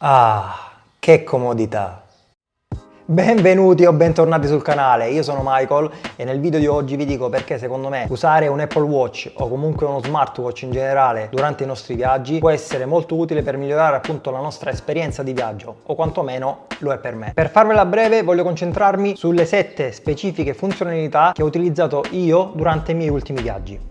Ah, che comodità! Benvenuti o bentornati sul canale, io sono Michael e nel video di oggi vi dico perché secondo me usare un Apple Watch o comunque uno smartwatch in generale durante i nostri viaggi può essere molto utile per migliorare appunto la nostra esperienza di viaggio, o quantomeno lo è per me. Per farvela breve voglio concentrarmi sulle 7 specifiche funzionalità che ho utilizzato io durante i miei ultimi viaggi.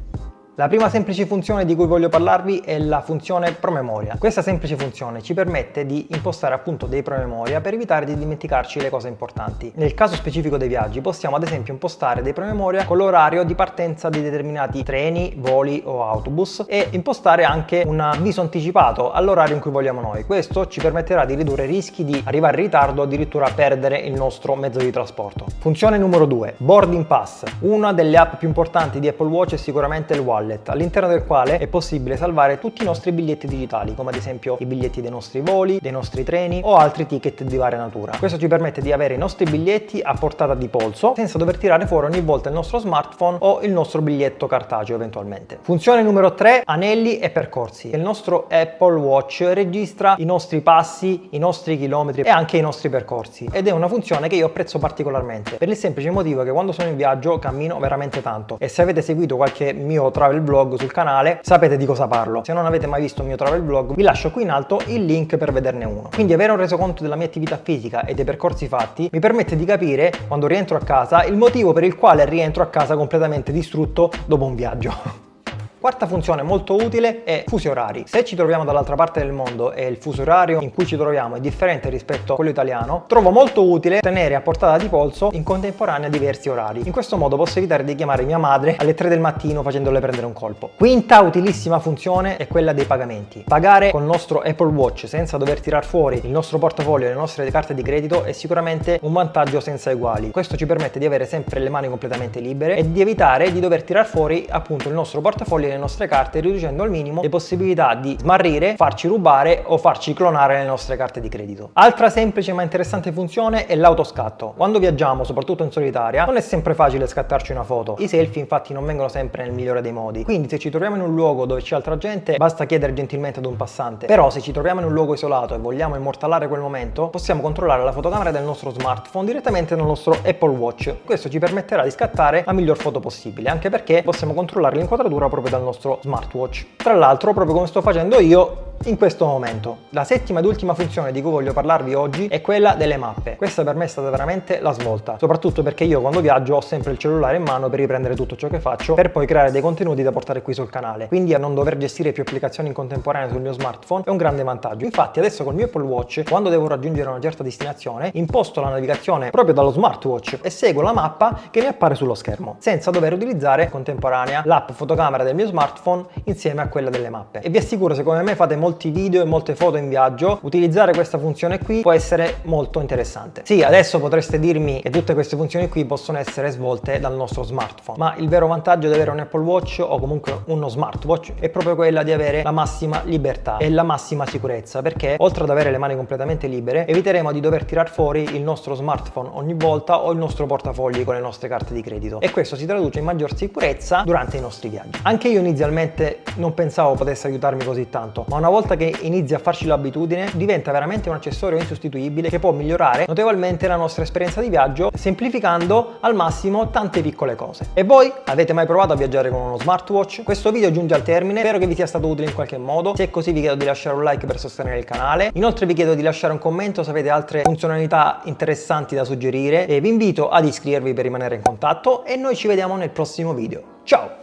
La prima semplice funzione di cui voglio parlarvi è la funzione promemoria. Questa semplice funzione ci permette di impostare appunto dei promemoria per evitare di dimenticarci le cose importanti. Nel caso specifico dei viaggi possiamo ad esempio impostare dei promemoria con l'orario di partenza di determinati treni, voli o autobus e impostare anche un avviso anticipato all'orario in cui vogliamo noi. Questo ci permetterà di ridurre i rischi di arrivare in ritardo o addirittura perdere il nostro mezzo di trasporto. Funzione numero 2, Boarding Pass. Una delle app più importanti di Apple Watch è sicuramente il Wallet, all'interno del quale è possibile salvare tutti i nostri biglietti digitali, come ad esempio i biglietti dei nostri voli, dei nostri treni o altri ticket di varia natura. Questo ci permette di avere i nostri biglietti a portata di polso senza dover tirare fuori ogni volta il nostro smartphone o il nostro biglietto cartaceo eventualmente. Funzione numero 3, anelli e percorsi. Il nostro Apple Watch registra i nostri passi, i nostri chilometri e anche i nostri percorsi ed è una funzione che io apprezzo particolarmente per il semplice motivo che quando sono in viaggio cammino veramente tanto e se avete seguito qualche mio travel vlog sul canale sapete di cosa parlo. Se non avete mai visto un mio travel vlog vi lascio qui in alto il link per vederne uno. Quindi avere un resoconto della mia attività fisica e dei percorsi fatti mi permette di capire quando rientro a casa il motivo per il quale rientro a casa completamente distrutto dopo un viaggio. Quarta funzione molto utile è fusi orari. Se ci troviamo dall'altra parte del mondo e il fuso orario in cui ci troviamo è differente rispetto a quello italiano, trovo molto utile tenere a portata di polso in contemporanea diversi orari. In questo modo posso evitare di chiamare mia madre alle 3 del mattino facendole prendere un colpo. Quinta utilissima funzione è quella dei pagamenti. Pagare con il nostro Apple Watch senza dover tirar fuori il nostro portafoglio e le nostre carte di credito è sicuramente un vantaggio senza eguali. Questo ci permette di avere sempre le mani completamente libere e di evitare di dover tirar fuori appunto il nostro portafoglio e le nostre carte, riducendo al minimo le possibilità di smarrire, farci rubare o farci clonare le nostre carte di credito. Altra semplice ma interessante funzione è l'autoscatto. Quando viaggiamo, soprattutto in solitaria, non è sempre facile scattarci una foto. I selfie infatti non vengono sempre nel migliore dei modi, quindi se ci troviamo in un luogo dove c'è altra gente basta chiedere gentilmente ad un passante. Però se ci troviamo in un luogo isolato e vogliamo immortalare quel momento, possiamo controllare la fotocamera del nostro smartphone direttamente dal nostro Apple Watch. Questo ci permetterà di scattare la miglior foto possibile, anche perché possiamo controllare l'inquadratura proprio dal nostro smartwatch. Tra l'altro, proprio come sto facendo io in questo momento. La settima ed ultima funzione di cui voglio parlarvi oggi è quella delle mappe. Questa per me è stata veramente la svolta, soprattutto perché io quando viaggio ho sempre il cellulare in mano per riprendere tutto ciò che faccio per poi creare dei contenuti da portare qui sul canale. Quindi a non dover gestire più applicazioni in contemporanea sul mio smartphone è un grande vantaggio. Infatti adesso col mio Apple Watch, quando devo raggiungere una certa destinazione, imposto la navigazione proprio dallo smartwatch e seguo la mappa che mi appare sullo schermo, senza dover utilizzare in contemporanea l'app fotocamera del mio smartphone insieme a quella delle mappe. E vi assicuro, se come me fate molti video e molte foto in viaggio, utilizzare questa funzione qui può essere molto interessante. Sì, adesso potreste dirmi che tutte queste funzioni qui possono essere svolte dal nostro smartphone, ma il vero vantaggio di avere un Apple Watch o comunque uno smartwatch è proprio quella di avere la massima libertà e la massima sicurezza, perché oltre ad avere le mani completamente libere eviteremo di dover tirar fuori il nostro smartphone ogni volta o il nostro portafogli con le nostre carte di credito, e questo si traduce in maggior sicurezza durante i nostri viaggi. Anche io inizialmente non pensavo potesse aiutarmi così tanto, ma una volta che inizi a farci l'abitudine diventa veramente un accessorio insostituibile che può migliorare notevolmente la nostra esperienza di viaggio, semplificando al massimo tante piccole cose. E voi avete mai provato a viaggiare con uno smartwatch? Questo video giunge al termine, spero che vi sia stato utile in qualche modo. Se è così vi chiedo di lasciare un like per sostenere il canale, inoltre vi chiedo di lasciare un commento se avete altre funzionalità interessanti da suggerire e vi invito ad iscrivervi per rimanere in contatto e noi ci vediamo nel prossimo video. Ciao!